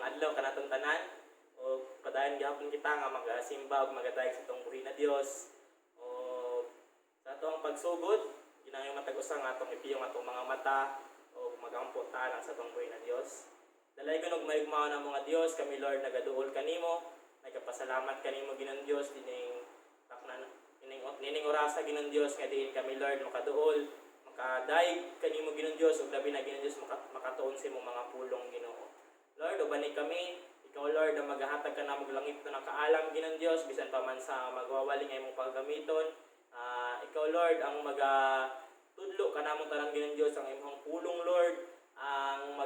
adlaw kanatong tanan. O padayon gyapon kita nga magasimba ug magadayeg sa atong buhi na Dios. O sa atong pagsugod, ginahimo matag usa nga atong ipiyong atong mga mata o magampo ta lang sa atong buhi na Dios. Dalaygon og maigmaw na mga Dios, kami Lord nagaduol kanimo, nagapasalamat kanimo Ginoong Dios dining taknan nining orasa Ginoong Dios nga diin kami Lord makaduol, makadayeg kanimo Ginoong Dios ug labi na Ginoong Dios makatuon sa imong mga pulong Ginoo. Lord, ubani kami, ikaw Lord ang maghahatag ka namog langit na nakaalam Ginoong Dios bisan pa man sa magwawali nga imong paggamiton. Ikaw Lord ang tudlo ka namong tarang Ginoong Dios ang imong pulong Lord, ang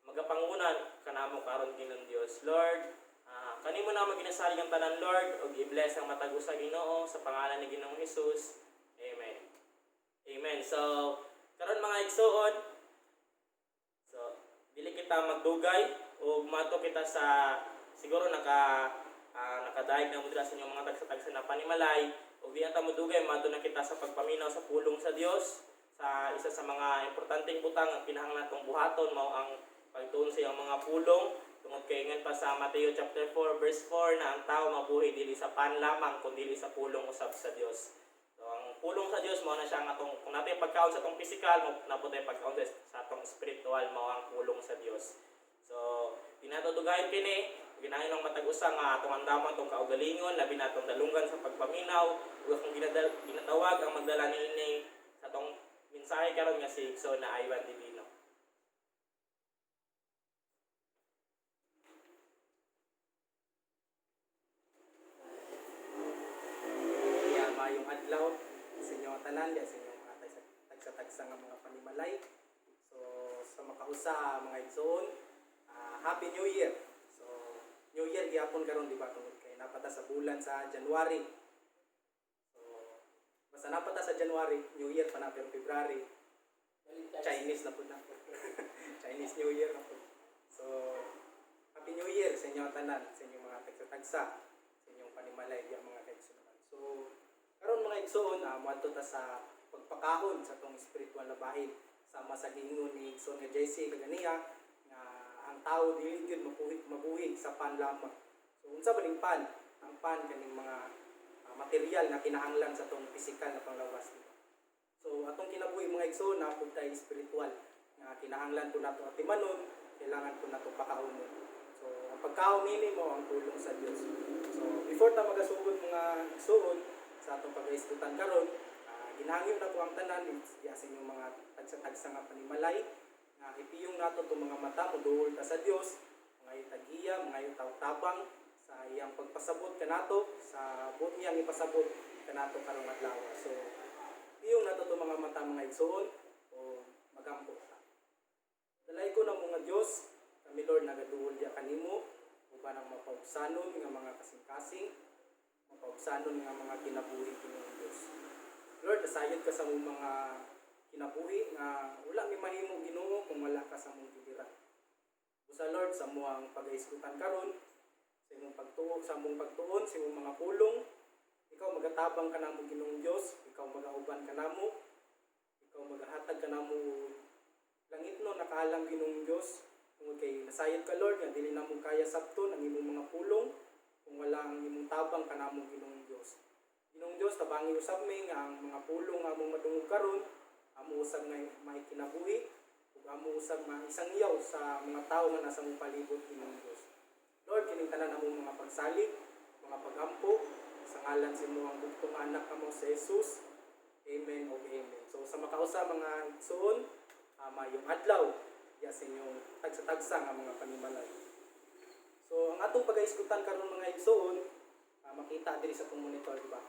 magapangunan kanamo karon Ginoong Dios. Lord, kanimo na maginasali ang tanan Lord ug i-bless ang matag usa Ginoo sa pangalan ni Ginoong Hesus. Amen. Amen. So, karon mga igsoon, so dili kita magdugay ug mato kita sa siguro nakadaig na mo dira sa inyong mga tagsa-tagsa na panimalay ug di ata modugay mato na kita sa pagpaminaw sa pulong sa Dios sa isa sa mga importanteng butang ang kinahanglan natong buhaton mao ang pagtuon sa iyang mga pulong. Tungod kay ingon pa sa Mateo chapter 4 verse 4 na ang tao mabuhi dili sa pan lamang kundi dili sa pulong usab sa Dios. So ang pulong sa Dios mao na siya nga kung natin pagkaon sa atong physical, napud tay pagkaon sa atong spiritual mao ang pulong sa Dios. So tinatudugayon kini ginahimo matag usa nga atong andamon tong kaugalingon labi na atong dalungan sa pagpaminaw ug akong ginatawag ang magdala niini sa atong mensahe karon nga si Igsoon na Ivan Divino. Mayong adlaw sa inyong tanan, sa inyong mga tagsa-tagsa nga mga panimalay. So sa makausa mga igsoon, Happy New Year. So New Year gyapon karon di ba tungod kay napata sa bulan sa January. So basta napata sa January, New Year pa na pero February. Chinese na po na. Chinese New Year na po. So Happy New Year sa inyong tanan, sa inyong mga tagsa-tagsa, sa inyong panimalay diya mga kaigsoon. So karon mga igsoon, muadto ta sa pagpakahon sa tong spiritual na bahin sama sa giingon ni Igsoon nga JC kaganiya nga ang tao dili gyud mabuhi sa pan lamang. So unsa ba ning pan? Ang pan kaning mga material nga kinahanglan sa tong pisikal na panglawas. So atong kinabuhi mga igsoon na pud tay spiritual nga kinahanglan po nato atimanon, kailangan po nato pakahonon. So ang pagkaon nini mo ang tulong sa Dios. So before ta magasugod mga igsoon sa atong pag-isgutan karon, ginahangyo na ko ang tanan diya sa inyong mga tagsa-tagsa nga panimalay nga ipiyong nato itong mga mata moduol ta sa Dios, mga tagiya, mga tawtabang sa iyang pagpasabot kanato sa buot iyang ipasabot kanato karong adlaw. So ipiyong nato itong mga mata mga igsoon o magampo ta. Dalay ko na mga Dios, kami Lord nagaduol diya kanimo uban ang mapaubsanon nga mga kasing-kasing, mapaubsanon nga mga kinabuhi kining Dios. Lord, nasayod ka sa mong mga kinabuhi nga wala mi mahimo Ginoo kung wala ka sa mong giliran. Busa Lord sa muang pag-aisgutan karon, sa imong pagtuo, sa mong pagtuon, sa imong mga pulong, ikaw magatabang ka namo Ginoong Dios, ikaw magauban ka namo, ikaw magahatag ka namo langit no nakaalam Ginoong Dios. Tungod kay nasayod ka Lord nga dili namo kaya sabton ang imong mga pulong kung wala ang imong tabang kanamo Ginoong Dios. Ginoong Dios, tabangi usab mi nga ang mga pulong nga among madungog karon, amo usab nga may kinabuhi ug amo usab maisangyaw sa mga tawo nga nasa mong palibot Ginoong Dios. Lord, kining tanan among mga pagsalig, mga pagampo sa ngalan sa imong bugtong anak kamo sa Jesus. Amen ug amen. So sa makausa mga igsoon, mayong adlaw ya sa inyong tagsa-tagsa nga mga panimalay. So ang atong pag-aisgutan karon mga igsoon, makita diri sa itong monitor, di ba?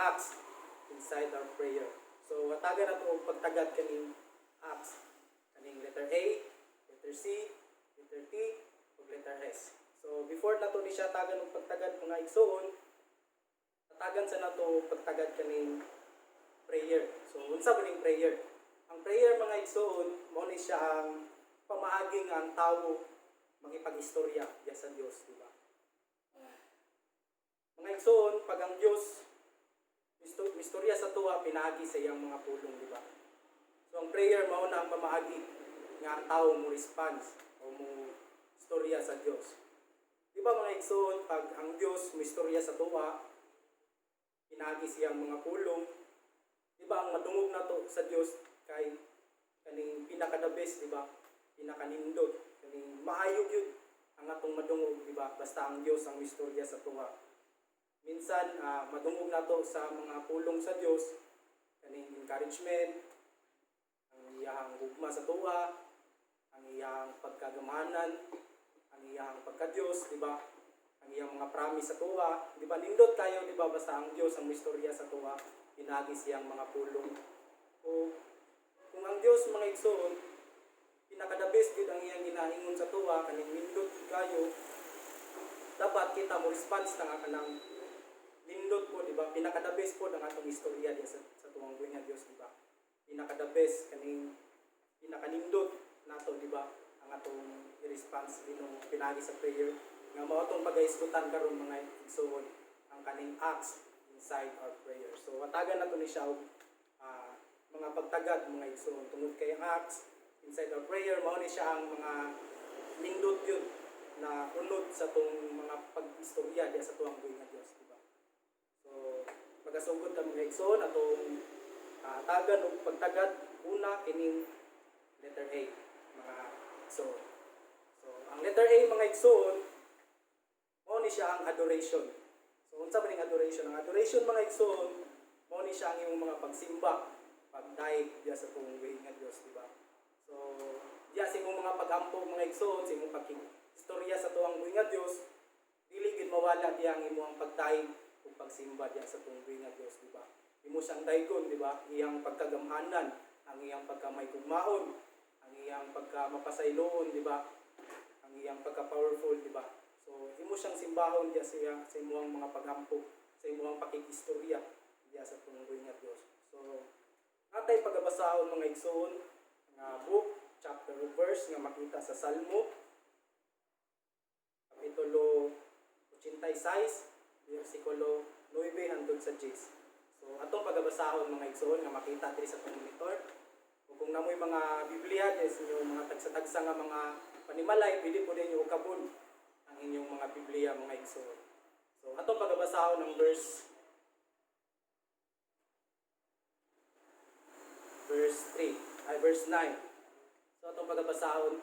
Acts inside our prayer. So watagan nato og pagtagad kaning Acts, kaning letter A, letter C, letter T, ug letter S. So before nato ni siya tagan og pagtagad mga igsoon, tatagan sa nato pagtagad kaning prayer. So unsa ba ning prayer? Ang prayer mga igsoon, mao ni siya ang pamaagi nga ang tawo magipag-istorya diya sa Dios, di ba? Mga igsoon, pag ang Dios istorya sa tuwa pinaagi sa iyang mga pulong, di ba? So ang prayer mao na ang pamaagi nga ang tao mo response o mo istorya sa Dios. Di ba mga igsoon, pag ang Dios mo istorya sa tuwa, pinagi siyang mga pulong, di ba ang madungog na to sa Dios kay kaning pinaka the best, di ba? Pinakanindot, kaning maayog yun ang atong madungog, di ba? Basta ang Dios ang istorya sa tuwa. Minsan madungog na to sa mga pulong sa Dios, kaning encouragement, ang iyang gugma sa tuwa, ang iyang pagkagamahanan, ang iyang pagka-Diyos, di ba? Ang iyang mga promise sa tuwa, di ba? Nindot kayo, di ba? Basta ang Diyos ang istorya sa tuwa, pinagi siyang mga pulong. O kung ang Diyos mga igsoon, pinaka-the best yun ang iyang ginahingon sa tuwa, kaning nindot kayo, dapat kita mo response na nga kanang nindot po, di ba? Pinaka-the best po ang atong istorya diya sa tuwang buhay nga Diyos, di ba? Pinaka-the best, kaning pinaka-nindot nato, di ba? Ang atong i-response dinong pinagi sa prayer. Nga mao atong pag-aisgutan karon mga igsoon, ang kaning acts inside our prayer. So watagan nato ni siya mga pagtagad mga igsoon tungod kay acts inside our prayer, mao ni siya ang mga nindot yun na unod sa tong mga pag-istorya diya sa tuwang buhay nga Dios, di ba? So magasugod ta mga igsoon atong tagan og pagtagad. Una kining letter A mga igsoon. So ang letter A mga igsoon, mao ni siya ang adoration. So unsa man ning adoration? Ang adoration mga igsoon, mao ni siya ang imong mga pagsimba, pagdaig diya sa tuwang buhay nga Dios, di ba? So diya sa imong mga pag-ampog mga igsoon, sa imong pag-istorya sa tuwang buhay nga Dios, dili gid mawala diya ang imong pagdaig ug pagsimba diya sa tuwang buhay nga Dios, di ba? Imo siyang daygon, di ba? Iyang pagkagamhanan, ang iyang pagkamaykugmaon, ang iyang pagkamapasayloon, di ba? Ang iyang pagka-powerful, di ba? So imo siyang simbahon diya sa imong mga pag-ampog, sa imong pakikistorya diya sa tuwang buhay nga Dios. So atay pagabasahon mga igsoon nga book, chapter ug verse nga makita sa Salmo kapitulo 86 versikulo 9 hangtod sa 10. So atong pagabasahon mga igsoon nga makita diri sa monitor. O kung namoy mga Biblia des inyong mga tagsa-tagsa nga mga panimalay, pwede po ninyo ukabon ang inyong mga Biblia mga igsoon. So atong pagabasahon ng verse 9. So atong pagabasahon,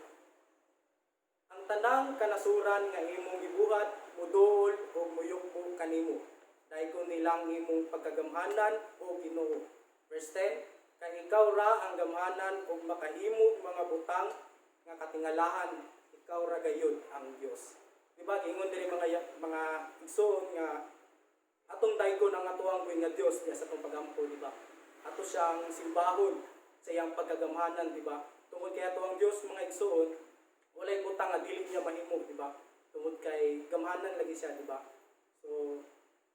ang tanang kanasuran nga imong gibuhat muduol o muyukbo kanimo, dayon nilang imong pagkagamhanan o Ginoo. Verse 10, kay ikaw ra ang gamhanan ug makahimog mga butang nga katingalahan, ikaw ra gayud ang Dios. Diba ingon diri mga igsoon nga atong daygon ang atuang buhay nga Dios diya sa atong pagampo, di ba? Ato siyang simbahon sa iyang pagkagamhanan, di ba? Tungod kay ato ang Dios mga igsoon, walay butang nga dili niya mahimo, di ba? Tungod kay gamhanan lagi siya, di ba? So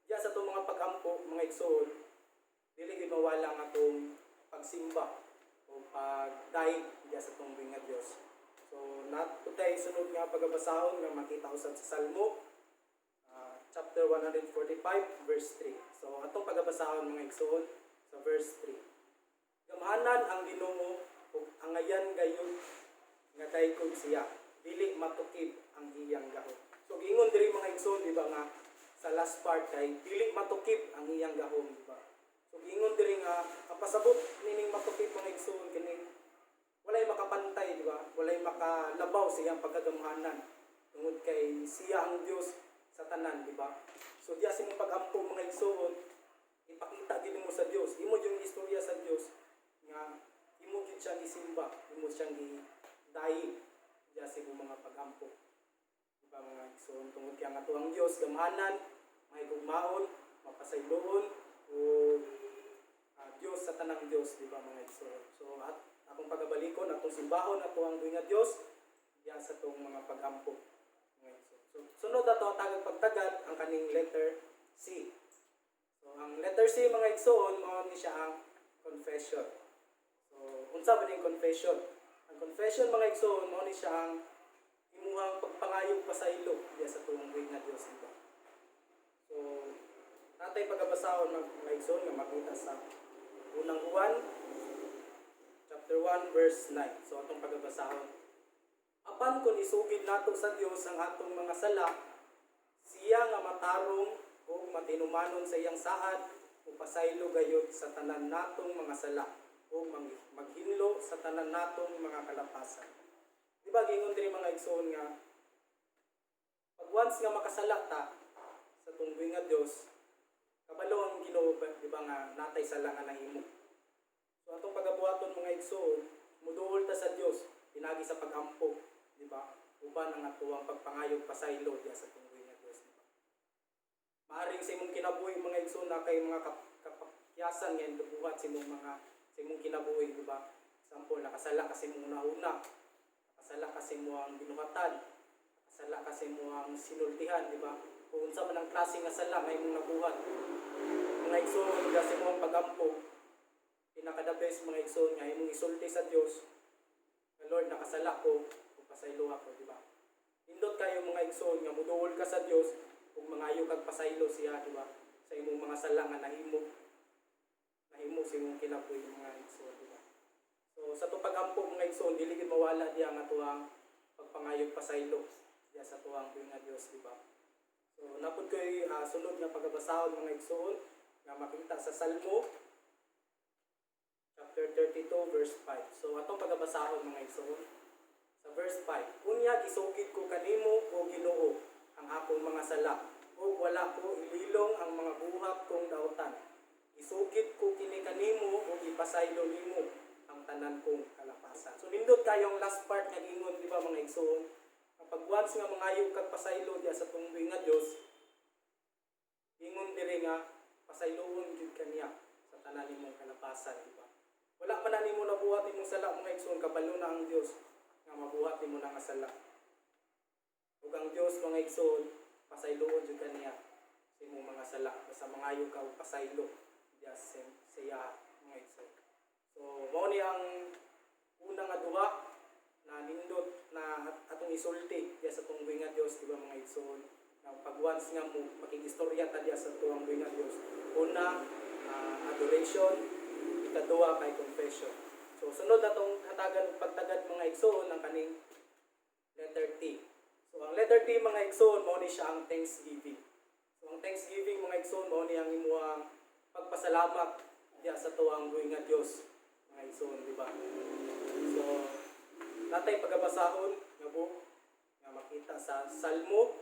diya sa atong mga pagampo mga igsoon, dili gid mawala ang atong pagsimba o pagdaig diya sa atong buhay nga Dios. So natutay sunod nga pagabasahon nga makita usab sa Salmo chapter 145 verse 3. So atong pagabasahon mga igsoon sa verse 3. Gamhanan ang Ginoo ug angayan gayon nga daykon siya, dili matukib ang iyang gahom. So giingon diri mga igsoon, di ba nga sa last part kay dili matukib ang iyang gahom, di ba? So giingon diri nga ang pasabot nining matukib mga igsoon kini walay makapantay, di ba? Walay makalabaw sa iyang pagkagamhanan. Tungod kay siya ang Dios sa tanan, di ba? So diya sa imong pag-ampo mga igsoon, ipakita gid mo sa Dios, imo yung istorya sa Dios nga imo gid siyang isimba, imo siyang gidaig diya sa imong mga pag-ampo. Di ba mga igsoon, tungod kay ang atuang Dios gamhanan, mahigugmaon, mapasayloon o Dios sa tanang Dios, di ba mga igsoon. So akong pagabalikon, atong simbahon ato ang buhay nga Dios diya sa tong mga pag-ampo. So sunod ato tagang pagtagad ang kaning letter C. So ang letter C mga igsoon, mao ni siya ang confession. So unsa ba ning confession? Ang confession mga igsoon, mao ni siya ang imuhang pagpangayog pasaylo diya sa tuwang buhay nga Dios, di ba? So natay pagabasahon mga igsoon nga makita sa unang Juan chapter 1 verse 9. So atong pagabasa pagabasahon. Apan kung isugid nato sa Dios ang atong mga sala, siya nga matarong o matinumanon sa iyang saad o pasaylo gayud sa tanan natong mga sala o maghinlo sa tanan natong mga kalapasan. Di ba gingon diri mga igsoon nga pag once nga makasala ta sa tunggoy nga Dios, kabalo ang Ginoo, di ba nga natay sala nga nahimo. So atong pagabuhaton mga igsoon, muduol ta sa Dios pinagi sa pagampo, di ba? Uban ang atuang pagpangayog pasaylo diya sa tunggoy nga Dios, di ba? Maaring sa imong kinabuhi mga igsoon na kay mga kapakyasan nga buhat sa imong kinabuhi, di ba? Example, nakasala kasi mo una-una, nakasala kasi mo ang binuhatan, nakasala kasi mo ang sinultihan, di ba? Kung unsa man ang klase nga sala nga imong nabuhat. Mga igsoon kasi mo ang pagampo, pinaka-the best mga igsoon nga imong isulti sa Dios. Lord, nakasala ko, pasaylo ako, di ba? Indot kayo mga igsoon nga muduol ka sa Dios ug mangayo kag pasaylo siya, di ba? Sa imong mga sala nga nahimo sa imong kinabuhi mga igsoon, di ba? So sa tuong pagampo mga igsoon, dili gid mawala diya nga tuang pagpangayog pasaylo diya sa tuang buhi nga Dios, di ba? So napud koy sunod nga pagabasahon mga igsoon nga makita sa Salmo chapter 32 verse 5. So atong pagabasahon mga igsoon sa verse 5. Unya gisugid ko kanimo o Ginoo ang akong mga sala ug wala ko ililong ang mga buhat kong daotan. Isugid ko kini kanimo ug ipasaylo nimo ang tanan kong kalapasan. So nindot kayong last part nga gingon, di ba mga igsoon? Kapag once nga mangayog kag pasaylo diya sa tunggoy nga Dios, gingon diri nga pasayloon gyud kaniya sa tanan nimong kalapasan, di ba? Wala pa na nimo nabuhat imong sala mga igsoon, kabalo na ang Dios nga mabuhat nimo na nga sala. Ug ang Dios mga igsoon, pasayloon gyud kaniya sa imong mga sala basta mangayog ka og pasaylo diya sa iya mga igsoon. So mao ni ang unang nga duha na nindot na atong isulti diya sa tunggoy nga Dios, di ba mga igsoon? Na pag once nga mo makigistorya ta diya sa tunggoy nga Dios, una adoration, ikaduha kay confession. So sunod na tong hatagan pagtagad mga igsoon ang kaning letter T. So ang letter T mga igsoon mao ni siya ang thanksgiving. So ang thanksgiving mga igsoon mao ni ang imuhang pagpasalamat diya sa tuang buhi nga Dios mga igsoon, di ba? So natay pagabasahon nga book nga makita sa Salmo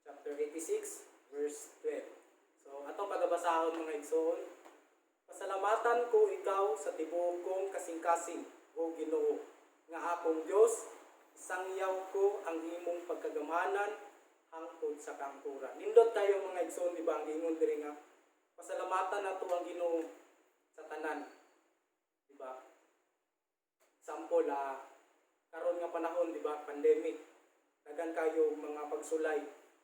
chapter 86 verse 12. So atong pagabasahon mga igsoon, pasalamatan ko ikaw sa tibuok kong kasing-kasing o Ginoo nga akong Dios, sangyaw ko ang imong pagkagamanan hangtod sa kangturan. Nindot tayo mga igsoon, di ba? Ang ingon diri nga pasalamatan nato ang Ginoo sa tanan, di ba? Sample karon nga panahon, di ba, pandemic, daghan kayo mga pagsulay,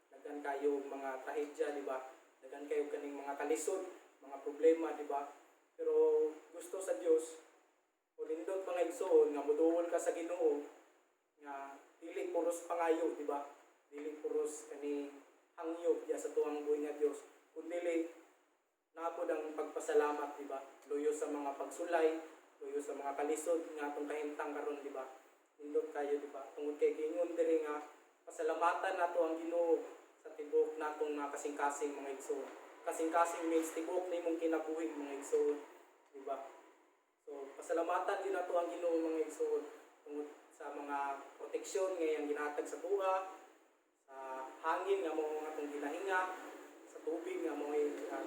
daghan kayo mga trahedya, di ba? Daghan kayo kaning mga kalisod, mga problema, di ba? Pero gusto sa Dios, o nindot mga igsoon nga muduol ka sa Ginoo nga dili puros pangayo, di ba? Dili puros kani hangyo diya sa tuang buhi nga Dios, kundi napod ang pagpasalamat, di ba? Luyo sa mga pagsulay, luyo sa mga kalisod nga atong kahimtang karon, di ba? Nindot kayo, di ba? Tungod kay gingon diri nga pasalamatan nato ang Ginoo sa tibuok natong kasing-kasing mga igsoon. Kasing-kasing means tibuok nimong kinabuhi mga igsoon, di ba? So pasalamatan din nato ang Ginoo mga igsoon tungod sa mga proteksyon nga iyang ginhatag sa buha, sa hangin nga mao nga atong ginahinga, sa tubig nga mao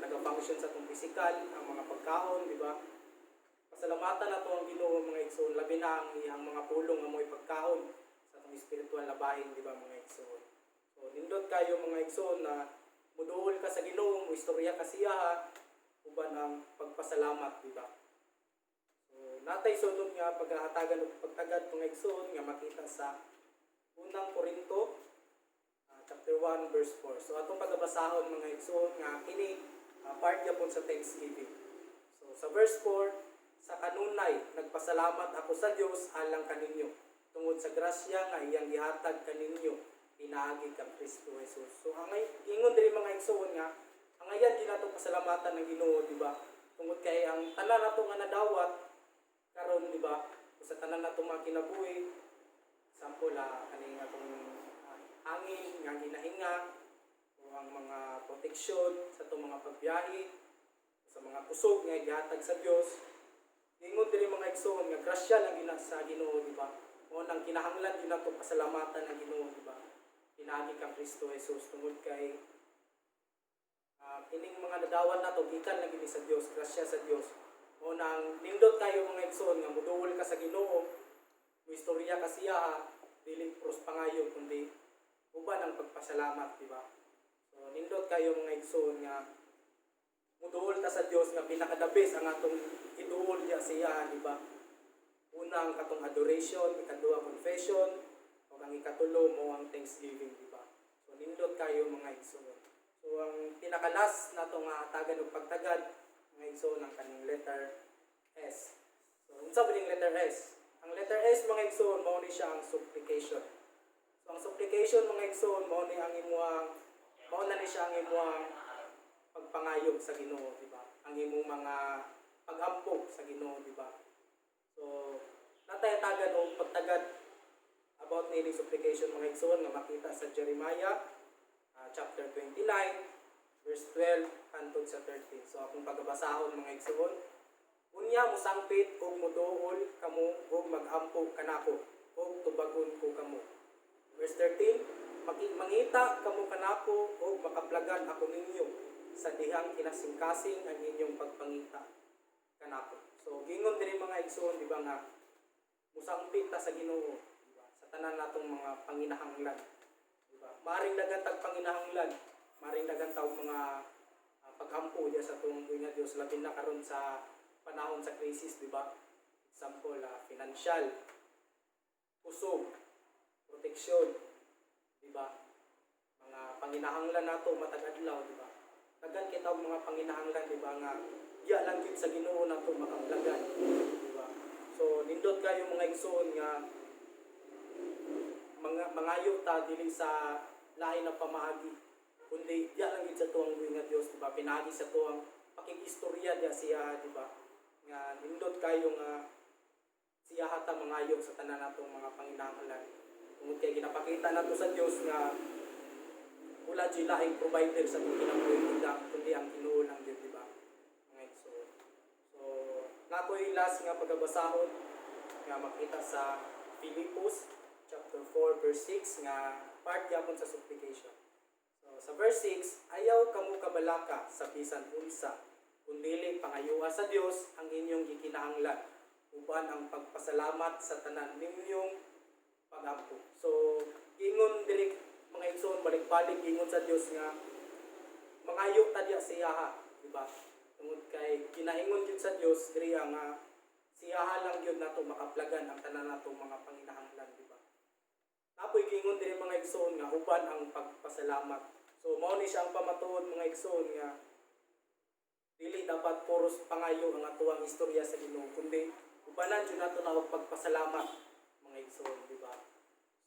nagafunction sa atong pisikal, ang mga pagkaon, di ba? Pasalamatan nato ang Ginoo mga igsoon, labi na ang iyang mga pulong nga mo'y pagkaon sa atong espiritual na bahin, di ba mga igsoon? So nindot kayo mga igsoon na muduol ka sa Ginoo, mo istorya ka siya, uban ang pagpasalamat, di ba? So natay sunod nga paghahatagan og pagtagad mga igsoon nga makita sa unang Korinto chapter 1 verse 4. So atong pagbabasahon mga igsoon nga kini part gyapon sa Thanksgiving. So sa verse 4, sa kanunay nagpasalamat ako sa Dios alang kaninyo tungod sa grasya nga iyang gihatag kaninyo pinaagi kang Kristo Jesus. So angay ingon diri mga igsoon nga angayan di nato pasalamatan ng Ginoo, di ba? Tungod kay ang tanan nato nga nadawat karon, di ba? Sa tanan nato mga kinabuhi, kaning atong hangin nga ginahinga o ang mga proteksyon sa itong mga pagbiyahe sa mga kusog nga gihatag sa Dios. Ingon diri mga igsoon nga grasya lang gina sa Ginoo, di ba? O nang kinahanglan din nato pasalamatan ang Ginoo, di ba? Pinagi kang Kristo Jesus tungod kay ining mga nadawan nato gikan lang gini sa Dios, grasya sa Dios. O nang nindot kayo mga igsoon nga muduol ka sa Ginoo, istorya ka siya, dili pros pangayo kundi uban ang pagpasalamat, di ba? So nindot kayo mga igsoon nga muduol ta sa Dios nga pinakadabis ang atong iduol diya siya, di ba? Unang katong adoration, ikaduha confession, o ang ikatulo mo ang thanksgiving, di ba? So nindot kayo mga igsoon. So ang pinakalas nato nga hatagan og pagtagad mga igsoon ang kaning letter S. So unsa ba ning letter S? Ang letter S mga igsoon mao ni siya ang supplication. So ang supplication mga igsoon mao ni ang imuang mao na ni siya ang imuang pagpangayog sa Ginoo, di ba? Ang imong mga pag-ampog sa Ginoo, di ba? So nataytagan og pagtagad about ni supplication mga igsoon nga makita sa Jeremiah chapter 29 verse 12 hangtod sa 13. So akong pagbabasahon mga igsoon, unya mo sangpit og muduol kamo og mag-ampog kanako og tubagon ko kamo. Verse 13, mangita kamo kanako og makaplagan ako ninyo sa dihang kinasingkasing ang inyong pagpangita kanako. So gingon diri mga igsoon, di ba nga musangpit ta sa Ginoo, di ba? Sa tanan natong mga panginahanglan, di ba? Maring dagan tag panginahanglan, maring dagan taw mga paghampo diya sa tuong nga Dios labi na karon sa panahon sa crisis, di ba? Example, financial, kusog, proteksyon, di ba? Mga panginahanglan nato matag adlaw, di ba? Dagan kita og mga panginahanglan, di ba nga diya lang gid sa Ginoo nato makaplagan, di ba? So nindot kayo mga igsoon nga mangayo ta dili sa lain na pamaagi kundi diya lang gid sa tuang nga Dios, di ba? Pinagi sa tuang pakikistorya diya siya, di ba? Nga nindot kayo nga siya hata mangayo sa tanan natong mga panginahanglan. Tungod kay ginapakita nato sa Dios nga wala jud laing provider sa atong kinabuhi kundi ang Ginoo lang jud, di ba? So natoy last nga pagabasahon nga makita sa Filipos chapter 4 verse 6 nga part gyapon sa supplication. So sa verse 6, ayaw kamo kabalaka sa bisan unsa kundi pangayuha sa Dios ang inyong gikinahanglan uban ang pagpasalamat sa tanan ninyong pag-ampo. So ingon diri mga igsoon balik-balik ingon sa Dios nga mangayo ta diya siya, di ba? Tungod kay ginaingon gyud sa Dios diri nga siya lang gyud nato makaplagan ang tanan natong mga panginahanglan, di ba? Napoy gingon diri mga igsoon nga uban ang pagpasalamat. So mao ni siya ang pamatuod mga igsoon nga dili dapat puros pangayo ang atuang istorya sa Ginoo kundi ubanan jud nato na og pagpasalamat mga igsoon, di ba?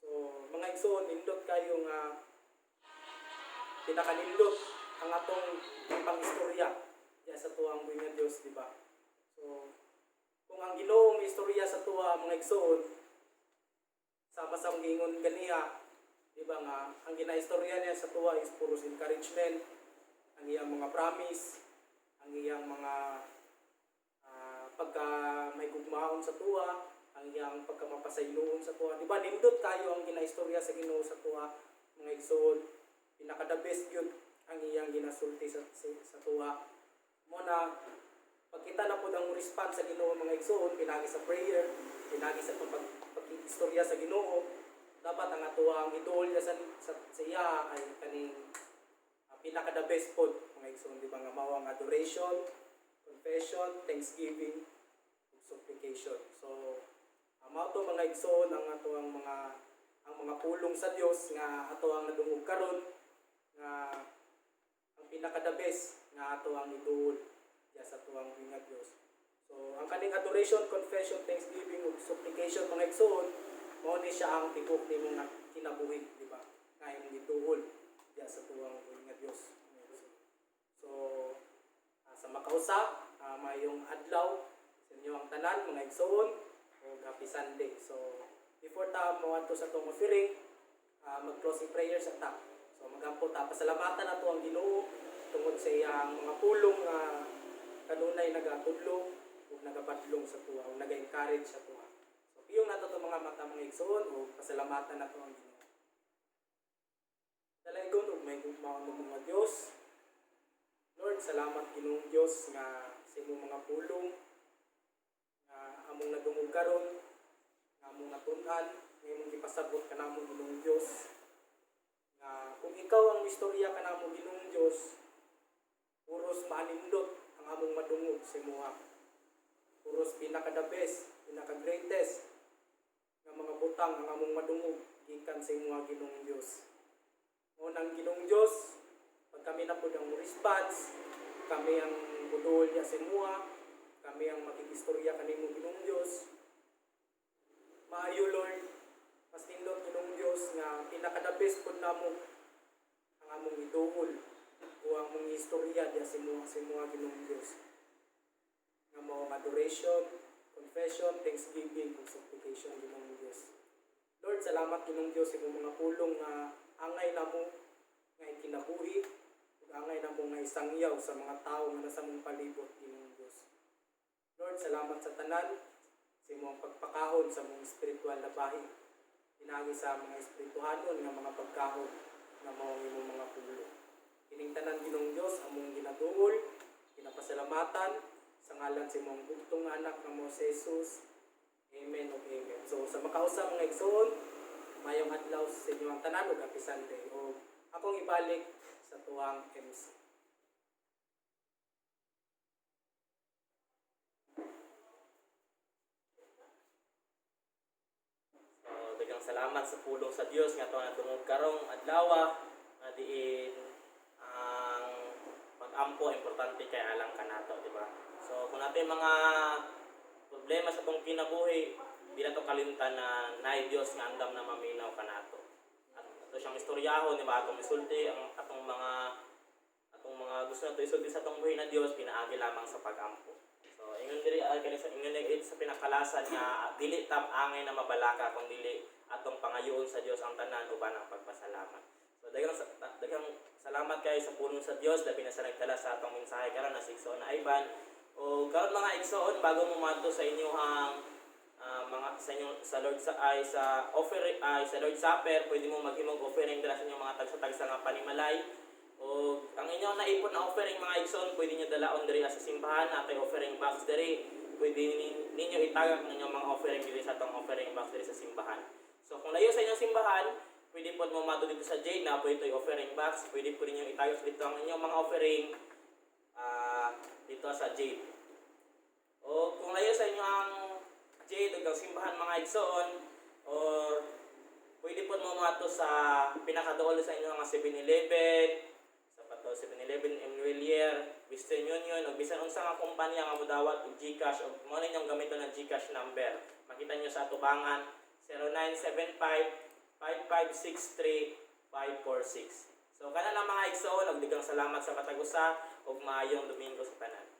So mga igsoon nindot kayo nga pinakanindot ang atong pangistorya diya sa tuang buhi nga Dios, di ba? So kung ang Ginoo may istorya sa tuwa mga igsoon sama sa gingon ganiya, di ba nga ang ginaistorya niya sa tuwa is puros encouragement, ang iyang mga promise, ang iyang mga pagka may gugmaon sa tuwa, ang iyang pagkamapasayloon sa tuwa, di ba? Nindot kayo ang ginaistorya sa Ginoo sa tuwa mga igsoon, pinaka the best yun ang iyang ginasulti sa tuwa mo na pagkita na po ang response sa Ginoo mga igsoon, pinagi sa prayer, pinagi sa pag-istorya sa Ginoo, dapat ang atuang idol niya sa iya ay kaning pinaka the best pod mga igsoon, di ba nga mao ang adoration, confession, thanksgiving, supplication. So mao to mga igsoon ang atuang mga pulong sa Dios nga atuang nadungog karon nga ang pinaka the best nga atuang idol diya sa tuang nga Dios. So ang kaning adoration, confession, thanksgiving ug supplication mga igsoon mao ni siya ang tibok nimo nga kinabuhi, di ba? Nga imong gituol diya sa tuang nga Dios. So sa makausa, mayong adlaw sa inyo ang tanan mga igsoon ug happy Sunday. So before ta mo adto sa tong offering, mag-closing prayer sa ta. So magampo ta pasalamatan nato ang Ginoo tungod sa iyang mga pulong nga kanunay nagatudlo ug nagapadlong sa tuwa ug naga-encourage sa tuwa. So piyong nato to mga mata mga igsoon ug pasalamatan nato ang Ginoo. Dalaygon ug may gugmaon ng mga Dios. Lord, salamat Ginoong Dios nga sa imong mga pulong nga among nadungog karon, nga among natun-an, nga imong gipasabot kanamo Ginoong Dios. Nga kung ikaw ang istorya kanamo Ginoong Dios, puros maanindot ang among madungog sa imuha. Puros pinaka-the best, pinaka-greatest nga mga butang ang among madungog gikan sa imuha Ginoong Dios. Unang Ginoong Dios, pag kami na po ang response, kami ang budol niya sa imuha, kami ang makikistorya kanimo Ginoong Dios. Maayo Lord, mas nindot Ginoong Dios nga pinaka-the best pud namo ang among iduol o ang mong istorya diya sa imuha Ginoong Dios. Nga mao adoration, confession, thanksgiving, ug supplication Ginoong Dios. Lord, salamat Ginoong Dios sa imong mga pulong nga angay namo nga ikinabuhi ug angay namo nga isangyaw sa mga tawo nga nasa mong palibot Ginoong Dios. Lord, salamat sa tanan sa imong pagpakahon sa mong espiritual na bahin. Pinagi sa mga espirituhanon nga mga pagkahon nga mao imong mga pulong. Kining tanan Ginoong Dios among ginatuol, ginapasalamatan sa ngalan sa imong bugtong anak nga mao si Jesus. Amen ug amen. So sa makausa mga igsoon, mayong adlaw sa inyong tanan ug happy Sunday. O akong ibalik sa tuwang MC. So daghang salamat sa pulong sa Dios nga tuwa nadungog karong adlaw nga diin ang pag-ampo importante kay alang kanato, di ba? So kung natin mga problema sa tong kinabuhi, di na to kalimtan na naay Dios nga andam na maminaw kanato. At ato siyang istoryahon, di ba? Atong isulti ang atong mga gusto nato isulti sa atong buhay na Dios pinaagi lamang sa pag-ampo. So ingon diri ingon sa pinakalasan nga dili tam angay na mabalaka kung dili atong pangayoon sa Dios ang tanan uban ang pagpasalamat. So daghang salamat kay sa pulong sa Dios labi na sa nagdala sa atong mensahe karon na si Igsoon na Ivan. O karon mga igsoon bago mo madto sa inyohang mga sa Lord sa offering sa Lord Supper, pwede mo maghimog offering dala sa inyong mga tagsa-tagsa nga panimalay. O ang inyong naipon na offering mga igsoon, pwede niyo dalaon diri sa simbahan natay offering box diri. Pwede ninyo itagak ng inyong mga offering diri sa atong offering box diri sa simbahan. So kung layo sa inyong simbahan, pwede po mo madto dito sa Jade na pwede ito'y offering box. Pwede po ninyo itagak dito ang inyong mga offering dito sa Jade. O kung layo sa inyo ang Jade o simbahan mga igsoon, or pwede po mo mato sa pinakadool sa inyo mga 7-Eleven, sa pato 7-Eleven, Emilier, Western Union, o bisan unsa nga kumpanya nga modawat og GCash o mo ninyong gamiton ng GCash number. Makita nyo sa atubangan 0975-5563-546. So kana lang mga igsoon, og digang salamat sa katagusa ug maayong Domingo sa tanan.